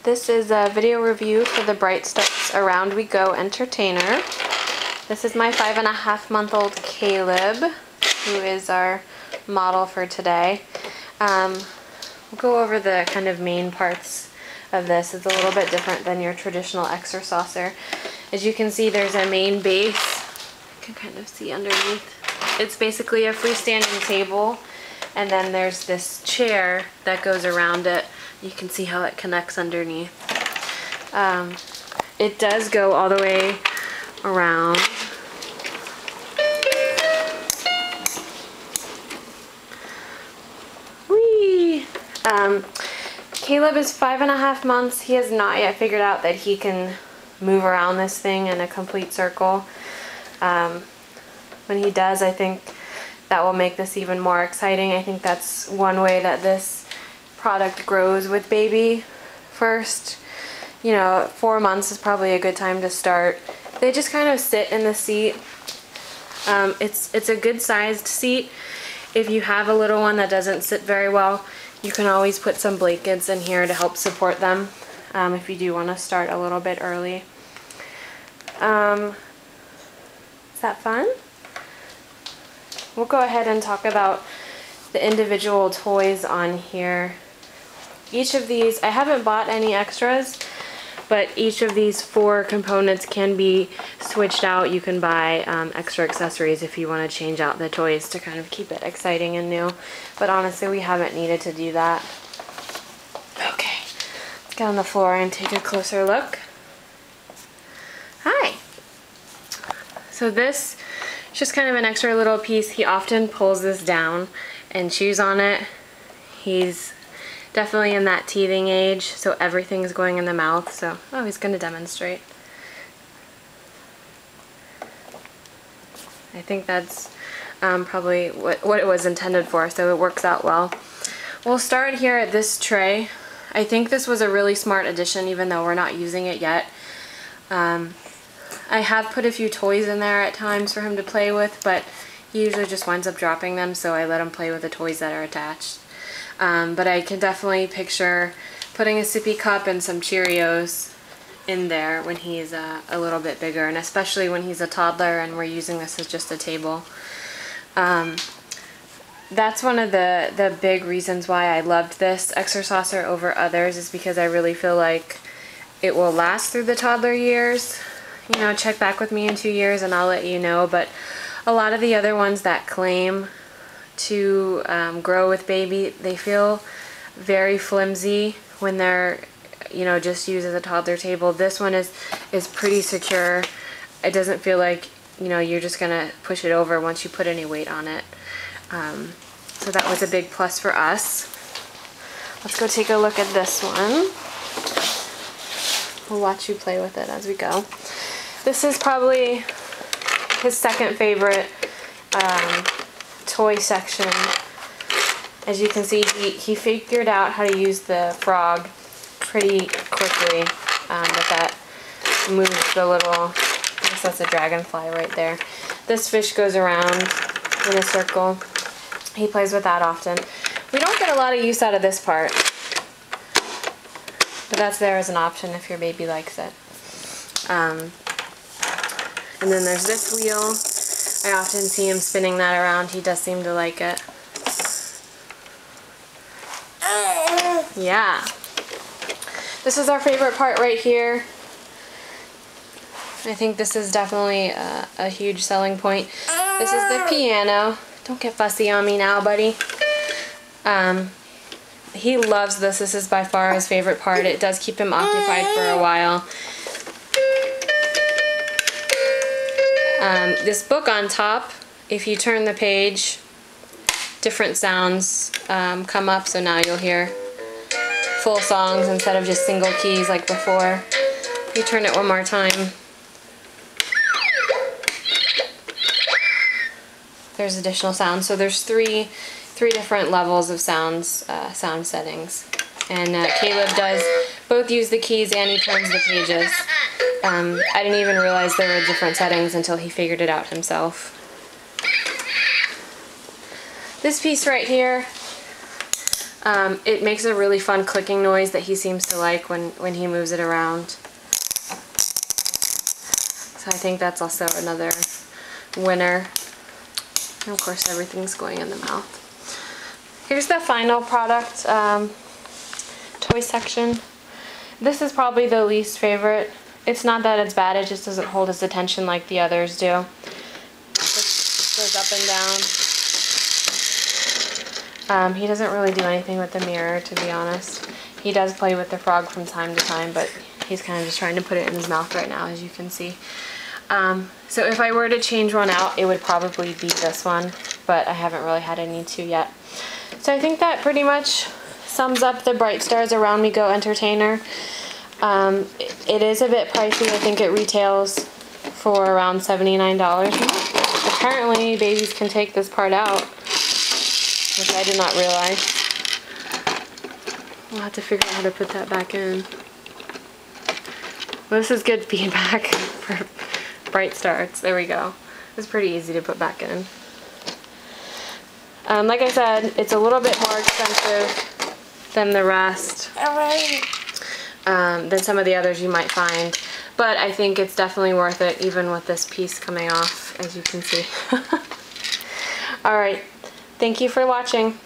This is a video review for the Bright Starts Around We Go Entertainer. This is my 5.5-month-old Caleb, who is our model for today. We'll go over the kind of main parts of this. It's a little bit different than your traditional Exercaucer. As you can see, there's a main base. You can kind of see underneath. It's basically a freestanding table, and then there's this chair that goes around it. You can see how it connects underneath. It does go all the way around. Whee! Caleb is 5.5 months. He has not yet figured out that he can move around this thing in a complete circle. When he does, I think that will make this even more exciting. I think that's one way that this product grows with baby first. You know, 4 months is probably a good time to start. They just kind of sit in the seat. It's a good sized seat. If you have a little one that doesn't sit very well, you can always put some blankets in here to help support them if you do want to start a little bit early. Is that fun? We'll go ahead and talk about the individual toys on here. Each of these, I haven't bought any extras, but each of these 4 components can be switched out. You can buy extra accessories if you want to change out the toys to kind of keep it exciting and new. But honestly, we haven't needed to do that. Okay, let's get on the floor and take a closer look. Hi. So this is just kind of an extra little piece. He often pulls this down and chews on it. He's definitely in that teething age, so everything's going in the mouth. So, oh, he's going to demonstrate. I think that's probably what it was intended for, so it works out well. We'll start here at this tray. I think this was a really smart addition, even though we're not using it yet. I have put a few toys in there at times for him to play with, but he usually just winds up dropping them, so I let him play with the toys that are attached. But I can definitely picture putting a sippy cup and some Cheerios in there when he's a little bit bigger, and especially when he's a toddler and we're using this as just a table. That's one of the big reasons why I loved this Exercaucer over others, is because I really feel like it will last through the toddler years. You know, check back with me in 2 years and I'll let you know, but a lot of the other ones that claim to grow with baby, they feel very flimsy when they're, you know, just used as a toddler table. This one is pretty secure. It doesn't feel like, you know, you're just gonna push it over once you put any weight on it. So that was a big plus for us. Let's go take a look at this one. We'll watch you play with it as we go. This is probably his second favorite toy section. As you can see, he figured out how to use the frog pretty quickly. That moves the little, I guess that's a dragonfly right there. This fish goes around in a circle. He plays with that often. We don't get a lot of use out of this part, but that's there as an option if your baby likes it. And then there's this wheel. I often see him spinning that around. He does seem to like it. Yeah. This is our favorite part right here. I think this is definitely a huge selling point. This is the piano. Don't get fussy on me now, buddy. He loves this. This is by far his favorite part. It does keep him occupied for a while. This book on top, if you turn the page, different sounds come up, so now you'll hear full songs instead of just single keys like before. You turn it one more time. There's additional sounds. So there's three different levels of sound settings. And Caleb does both use the keys and he turns the pages. I didn't even realize there were different settings until he figured it out himself. This piece right here, It makes a really fun clicking noise that he seems to like when he moves it around. So I think that's also another winner. And of course everything's going in the mouth. Here's the final product, toy section. This is probably the least favorite. It's not that it's bad, it just doesn't hold his attention like the others do. This goes up and down. He doesn't really do anything with the mirror, to be honest. He does play with the frog from time to time, but he's kind of just trying to put it in his mouth right now, as you can see. So if I were to change one out, it would probably be this one, but I haven't really had a need to yet. So I think that pretty much sums up the Bright Stars Around Me Go Entertainer. It is a bit pricey. I think it retails for around $79. Apparently babies can take this part out, which I did not realize. We'll have to figure out how to put that back in. Well, this is good feedback for Bright Stars. There we go. It's pretty easy to put back in. Like I said, it's a little bit more expensive than the rest, than some of the others you might find, but I think it's definitely worth it, even with this piece coming off, as you can see. Alright, thank you for watching.